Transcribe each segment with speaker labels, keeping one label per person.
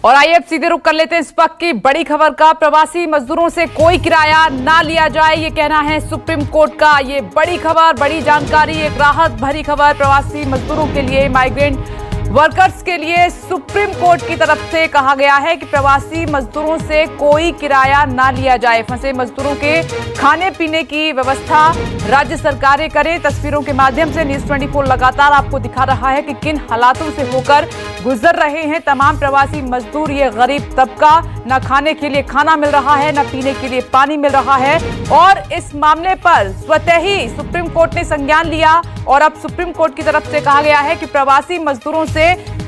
Speaker 1: और आइए अब सीधे रुक कर लेते हैं इस वक्त की बड़ी खबर का। प्रवासी मजदूरों से कोई किराया ना लिया जाए, ये कहना है सुप्रीम कोर्ट का। ये बड़ी खबर, बड़ी जानकारी, एक राहत भरी खबर प्रवासी मजदूरों के लिए, माइग्रेंट वर्कर्स के लिए। सुप्रीम कोर्ट की तरफ से कहा गया है कि प्रवासी मजदूरों से कोई किराया ना लिया जाए। फंसे मजदूरों के खाने पीने की व्यवस्था राज्य सरकारें करें। तस्वीरों के माध्यम से न्यूज़ 24 लगातार आपको दिखा रहा है कि किन हालातों से होकर गुजर रहे हैं तमाम प्रवासी मजदूर। ये गरीब तबका, न खाने के लिए खाना मिल रहा है, न पीने के लिए पानी मिल रहा है। और इस मामले पर स्वतः ही सुप्रीम कोर्ट ने संज्ञान लिया और अब सुप्रीम कोर्ट की तरफ से कहा गया है कि प्रवासी मजदूरों से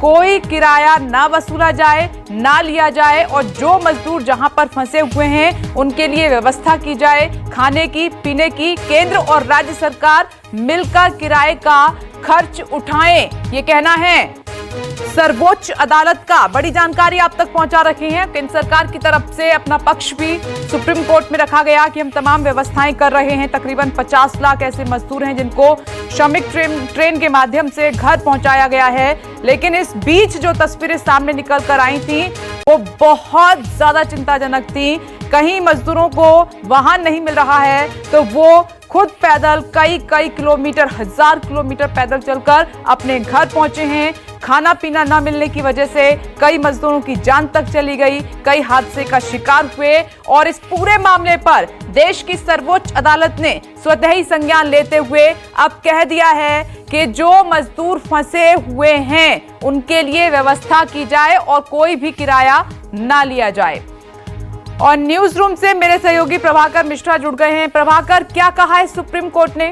Speaker 1: कोई किराया ना वसूला जाए, ना लिया जाए और जो मजदूर जहां पर फंसे हुए हैं उनके लिए व्यवस्था की जाए खाने की, पीने की। केंद्र और राज्य सरकार मिलकर किराए का खर्च उठाएं, ये कहना है सर्वोच्च अदालत का। बड़ी जानकारी आप तक पहुंचा रखी है। केंद्र सरकार की तरफ से अपना पक्ष भी सुप्रीम कोर्ट में रखा गया कि हम तमाम व्यवस्थाएं कर रहे हैं। तकरीबन 50 लाख ऐसे मजदूर हैं जिनको श्रमिक ट्रेन के माध्यम से घर पहुंचाया गया है। लेकिन इस बीच जो तस्वीरें सामने निकल कर आई थी वो बहुत ज्यादा चिंताजनक थी। कहीं मजदूरों को वाहन नहीं मिल रहा है तो वो खुद पैदल कई किलोमीटर, 1000 किलोमीटर पैदल चलकर अपने घर पहुंचे हैं। खाना पीना न मिलने की वजह से कई मजदूरों की जान तक चली गई, कई हादसे का शिकार हुए। और इस पूरे मामले पर देश की सर्वोच्च अदालत ने स्वतः ही संज्ञान लेते हुए अब कह दिया है कि जो मजदूर फंसे हुए हैं उनके लिए व्यवस्था की जाए और कोई भी किराया ना लिया जाए। और न्यूज रूम से मेरे सहयोगी प्रभाकर मिश्रा जुड़ गए हैं। प्रभाकर, क्या कहा है सुप्रीम कोर्ट ने?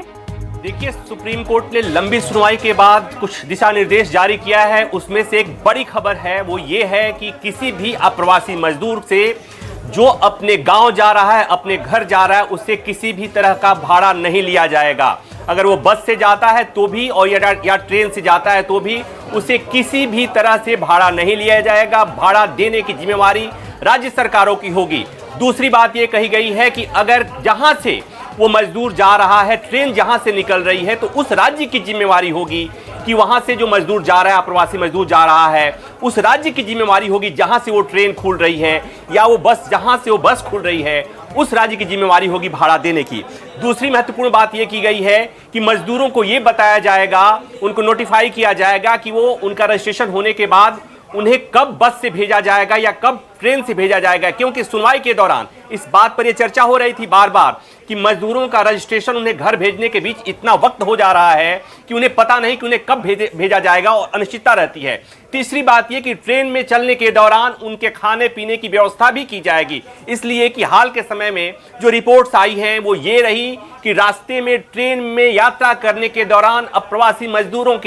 Speaker 2: देखिए, सुप्रीम कोर्ट ने लंबी सुनवाई के बाद कुछ दिशा निर्देश जारी किया है। उसमें से एक बड़ी खबर है, वो ये है कि किसी भी अप्रवासी मजदूर से जो अपने गांव जा रहा है, अपने घर जा रहा है, उससे किसी भी तरह का भाड़ा नहीं लिया जाएगा। अगर वो बस से जाता है तो भी और या ट्रेन से जाता है तो भी उसे किसी भी तरह से भाड़ा नहीं लिया जाएगा। भाड़ा देने की जिम्मेवारी राज्य सरकारों की होगी। दूसरी बात ये कही गई है कि अगर जहां से वो मजदूर जा रहा है, ट्रेन जहां से निकल रही है, तो उस राज्य की जिम्मेवारी होगी कि वहां से जो मजदूर जा रहा है, अप्रवासी मजदूर जा रहा है, उस राज्य की जिम्मेवारी होगी जहां से वो ट्रेन खुल रही है या वो बस, जहां से वो बस खुल रही है, उस राज्य की जिम्मेवारी होगी भाड़ा देने की। दूसरी महत्वपूर्ण बात यह की गई है कि मजदूरों को यह बताया जाएगा, उनको नोटिफाई किया जाएगा कि वो उनका रजिस्ट्रेशन होने के बाद उन्हें कब बस से भेजा जाएगा या कब ट्रेन से भेजा जाएगा। क्योंकि सुनवाई के दौरान इस बात पर यह चर्चा हो रही थी बार बार कि मजदूरों का रजिस्ट्रेशन उन्हें घर भेजने के बीच इतना वक्त हो जा रहा है कि उन्हें पता नहीं कि उन्हें कब भेजा जाएगा और अनिश्चितता रहती है। तीसरी बात यह कि ट्रेन में चलने के दौरान उनके खाने पीने की व्यवस्था भी की जाएगी। इसलिए कि हाल के समय में जो रिपोर्ट्स आई हैं वो ये रही कि रास्ते में ट्रेन में यात्रा करने के दौरान अप्रवासी मजदूरों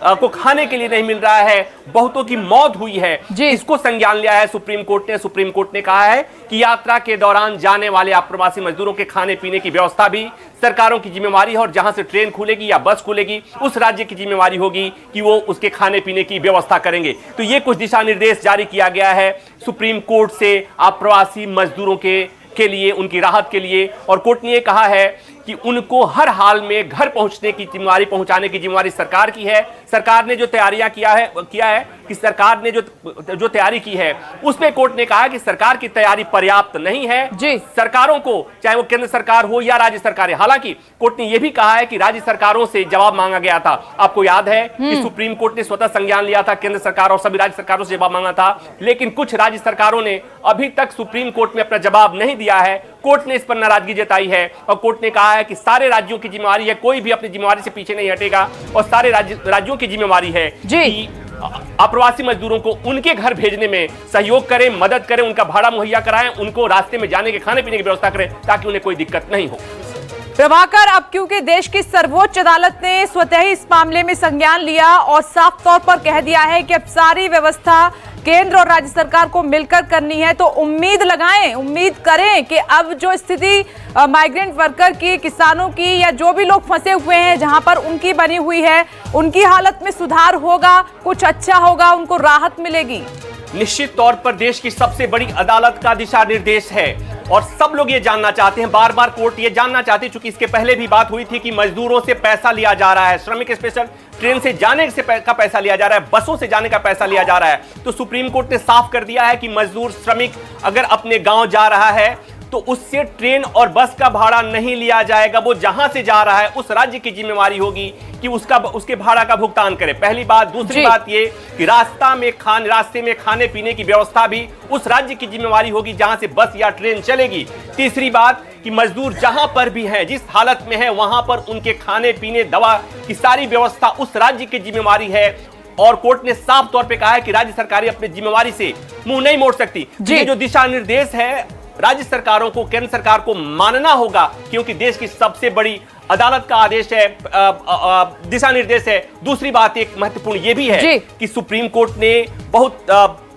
Speaker 2: को खाने के लिए नहीं मिल रहा है, बहुतों की मौत हुई है। इसको संज्ञान लिया है सुप्रीम कोर्ट ने। सुप्रीम कोर्ट ने कहा है कि यात्रा के दौरान जाने वाले अप्रवासी मजदूरों के खाने पीने की व्यवस्था भी सरकारों की जिम्मेवारी है और जहां से ट्रेन खुलेगी या बस खुलेगी उस राज्य की जिम्मेवारी होगी कि वो उसके खाने पीने की व्यवस्था करेंगे। तो ये कुछ दिशा निर्देश जारी किया गया है सुप्रीम कोर्ट से अप्रवासी मजदूरों के लिए, उनकी राहत के लिए। और कोर्ट ने यह कहा है कि उनको हर हाल में घर पहुंचाने की जिम्मेवारी सरकार की है। सरकार ने जो तैयारियां किया है कि सरकार ने जो तैयारी की है उसमें कोर्ट ने कहा कि सरकार की तैयारी पर्याप्त नहीं है जी। सरकारों को, चाहे वो केंद्र सरकार हो या राज्य सरकारें, हालांकि कोर्ट ने यह भी कहा है कि राज्य सरकारों से जवाब मांगा गया था। आपको याद है कि सुप्रीम कोर्ट ने स्वतः संज्ञान लिया था, केंद्र सरकार और सभी राज्य सरकारों से जवाब मांगा था, लेकिन कुछ राज्य सरकारों ने अभी तक सुप्रीम कोर्ट में अपना जवाब नहीं दिया है। कोर्ट ने इस पर नाराजगी जताई है और कोर्ट ने कहा है कि सारे राज्यों की जिम्मेवारी है, कोई भी अपनी जिम्मेवारी से पीछे नहीं हटेगा और सारे राज्यों की जिम्मेवारी है कि अप्रवासी मजदूरों को उनके घर भेजने में सहयोग करें, मदद करें, उनका भाड़ा मुहैया कराएं, उनको रास्ते में जाने के खाने पीने की व्यवस्था करें ताकि उन्हें कोई दिक्कत नहीं हो।
Speaker 1: प्रभाकर, अब क्योंकि देश की सर्वोच्च अदालत ने स्वतः ही इस मामले में संज्ञान लिया और साफ तौर पर कह दिया है कि अब सारी व्यवस्था केंद्र और राज्य सरकार को मिलकर करनी है, तो उम्मीद लगाएं, उम्मीद करें कि अब जो स्थिति माइग्रेंट वर्कर की, किसानों की या जो भी लोग फंसे हुए हैं जहां पर उनकी बनी हुई है, उनकी हालत में सुधार होगा, कुछ अच्छा होगा, उनको राहत मिलेगी।
Speaker 2: निश्चित तौर पर देश की सबसे बड़ी अदालत का दिशा निर्देश है और सब लोग ये जानना चाहते हैं, बार बार कोर्ट ये जानना चाहती है, चूंकि इसके पहले भी बात हुई थी कि मजदूरों से पैसा लिया जा रहा है, श्रमिक स्पेशल ट्रेन से जाने से का पैसा लिया जा रहा है, बसों से जाने का पैसा लिया जा रहा है। तो सुप्रीम कोर्ट ने साफ कर दिया है कि मजदूर श्रमिक अगर अपने गांव जा रहा है तो उससे ट्रेन और बस का भाड़ा नहीं लिया जाएगा। वो जहां से जा रहा है उस राज्य की जिम्मेवारी होगी कि उसके भाड़ा का भुगतान करे। पहली बात। दूसरी बात ये कि रास्ते में खाने पीने की व्यवस्था भी उस राज्य की जिम्मेवारी होगी जहां से बस या ट्रेन चलेगी। तीसरी बात कि मजदूर जहां पर भी हैं, जिस हालत में है, वहां पर उनके खाने पीने दवा की सारी व्यवस्था उस राज्य की जिम्मेवारी है और कोर्ट ने साफ तौर पर कहा है कि राज्य सरकारें अपनी जिम्मेवारी से मुंह नहीं मोड़ सकती। ये जो दिशा निर्देश है राज्य सरकारों को, केंद्र सरकार को मानना होगा, क्योंकि देश की सबसे बड़ी अदालत का आदेश है, दिशा निर्देश है। दूसरी बात एक महत्वपूर्ण ये भी है कि सुप्रीम कोर्ट ने बहुत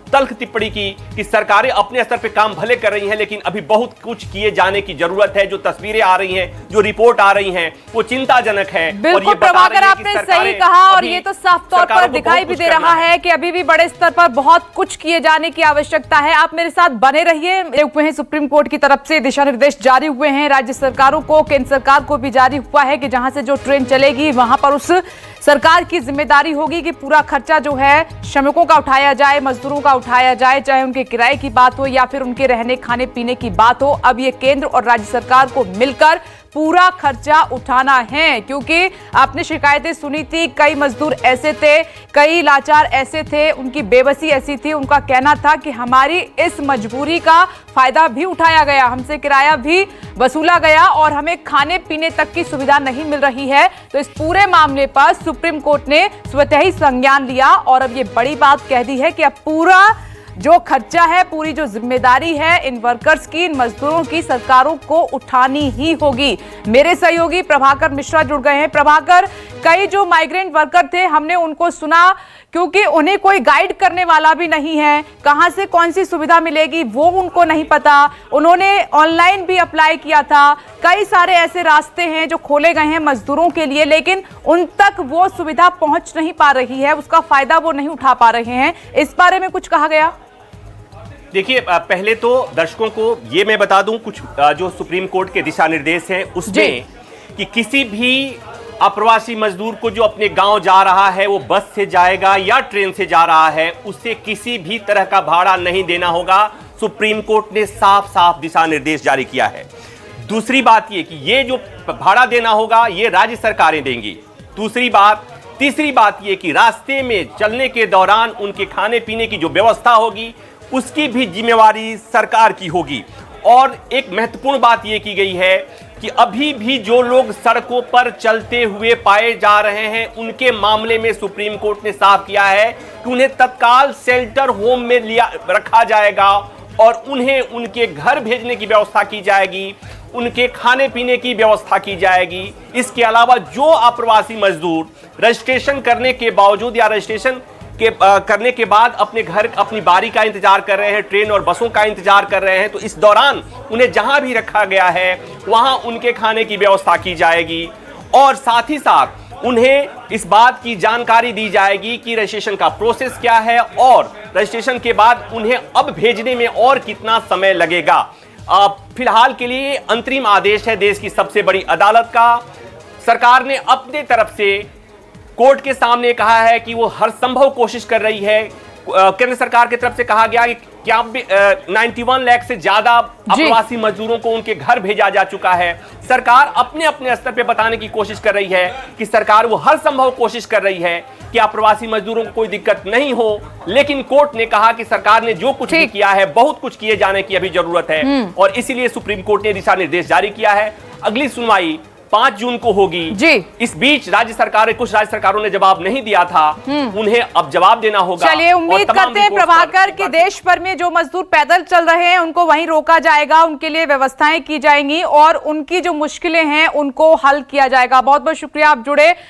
Speaker 2: तल्ख टिप्पणी की कि सरकारें अपने स्तर पे काम भले कर रही हैं, लेकिन अभी बहुत कुछ किए जाने की जरूरत है। जो तस्वीरें आ रही हैं, जो रिपोर्ट आ रही हैं, वो चिंताजनक है।
Speaker 1: बिल्कुल प्रभाकर, आपने सही कहा और ये तो साफ तौर पर दिखाई भी दे रहा है कि अभी भी बड़े स्तर पर बहुत कुछ किए जाने की आवश्यकता है। आप मेरे साथ बने रहिए। सुप्रीम कोर्ट की तरफ से दिशा निर्देश जारी हुए हैं राज्य सरकारों को, केंद्र सरकार को भी जारी हुआ है कि जहां से जो ट्रेन चलेगी वहां पर उस सरकार की जिम्मेदारी होगी कि पूरा खर्चा जो है श्रमिकों का उठाया जाए, मजदूरों का उठाया जाए, चाहे उनके किराए की बात हो या फिर उनके रहने खाने पीने की बात हो। अब ये केंद्र और राज्य सरकार को मिलकर पूरा खर्चा उठाना है, क्योंकि आपने शिकायतें सुनी थी, कई मजदूर ऐसे थे, कई लाचार ऐसे थे, उनकी बेबसी ऐसी थी, उनका कहना था कि हमारी इस मजबूरी का फायदा भी उठाया गया, हमसे किराया भी वसूला गया और हमें खाने पीने तक की सुविधा नहीं मिल रही है। तो इस पूरे मामले पर सुप्रीम कोर्ट ने स्वतः ही संज्ञान लिया और अब ये बड़ी बात कह दी है कि अब पूरा जो खर्चा है, पूरी जो जिम्मेदारी है इन वर्कर्स की, इन मजदूरों की, सरकारों को उठानी ही होगी। मेरे सहयोगी प्रभाकर मिश्रा जुड़ गए हैं। प्रभाकर, कई जो माइग्रेंट वर्कर थे हमने उनको सुना, क्योंकि उन्हें कोई गाइड करने वाला भी नहीं है, कहां से कौन सी सुविधा मिलेगी वो उनको नहीं पता। उन्होंने ऑनलाइन भी अप्लाई किया था, कई सारे ऐसे रास्ते हैं जो खोले गए हैं मजदूरों के लिए, लेकिन उन तक वो सुविधा पहुंच नहीं पा रही है, उसका फायदा वो नहीं उठा पा रहे हैं। इस बारे में कुछ कहा गया?
Speaker 2: देखिए, पहले तो दर्शकों को ये मैं बता दूं कुछ जो सुप्रीम कोर्ट के दिशा निर्देश हैं उसमें कि किसी भी अप्रवासी मजदूर को जो अपने गांव जा रहा है, वो बस से जाएगा या ट्रेन से जा रहा है, उससे किसी भी तरह का भाड़ा नहीं देना होगा। सुप्रीम कोर्ट ने साफ साफ दिशा निर्देश जारी किया है। दूसरी बात ये कि ये जो भाड़ा देना होगा ये राज्य सरकारें देंगी। तीसरी बात ये कि रास्ते में चलने के दौरान उनके खाने पीने की जो व्यवस्था होगी उसकी भी जिम्मेवारी सरकार की होगी। और एक महत्वपूर्ण बात यह की गई है कि अभी भी जो लोग सड़कों पर चलते हुए पाए जा रहे हैं उनके मामले में सुप्रीम कोर्ट ने साफ किया है कि उन्हें तत्काल शेल्टर होम में रखा जाएगा और उन्हें उनके घर भेजने की व्यवस्था की जाएगी, उनके खाने पीने की व्यवस्था की जाएगी। इसके अलावा जो अप्रवासी मजदूर रजिस्ट्रेशन करने के बावजूद या रजिस्ट्रेशन करने के बाद अपने घर अपनी बारी का इंतजार कर रहे हैं, ट्रेन और बसों का इंतजार कर रहे हैं, तो इस दौरान उन्हें जहां भी रखा गया है वहां उनके खाने की व्यवस्था की जाएगी और साथ ही साथ उन्हें इस बात की जानकारी दी जाएगी कि रजिस्ट्रेशन का प्रोसेस क्या है और रजिस्ट्रेशन के बाद उन्हें अब भेजने में और कितना समय लगेगा। फिलहाल के लिए अंतरिम आदेश है देश की सबसे बड़ी अदालत का। सरकार ने अपने तरफ से कोर्ट के सामने कहा है कि वो हर संभव कोशिश कर रही है। केंद्र सरकार की तरफ से कहा गया कि 91 लाख से ज्यादा अप्रवासी मजदूरों को उनके घर भेजा जा चुका है। सरकार अपने अपने स्तर पे बताने की कोशिश कर रही है कि सरकार वो हर संभव कोशिश कर रही है कि अप्रवासी मजदूरों को कोई दिक्कत नहीं हो, लेकिन कोर्ट ने कहा कि सरकार ने जो कुछ भी किया है, बहुत कुछ किए जाने की अभी जरूरत है और इसीलिए सुप्रीम कोर्ट ने दिशा निर्देश जारी किया है। अगली सुनवाई 5 जून को होगी जी। इस बीच कुछ राज्य सरकारों ने जवाब नहीं दिया था, उन्हें अब जवाब देना होगा।
Speaker 1: चलिए, उम्मीद करते हैं प्रभाकर कि देश भर में जो मजदूर पैदल चल रहे हैं उनको वहीं रोका जाएगा, उनके लिए व्यवस्थाएं की जाएंगी और उनकी जो मुश्किलें हैं उनको हल किया जाएगा। बहुत बहुत शुक्रिया, आप जुड़े।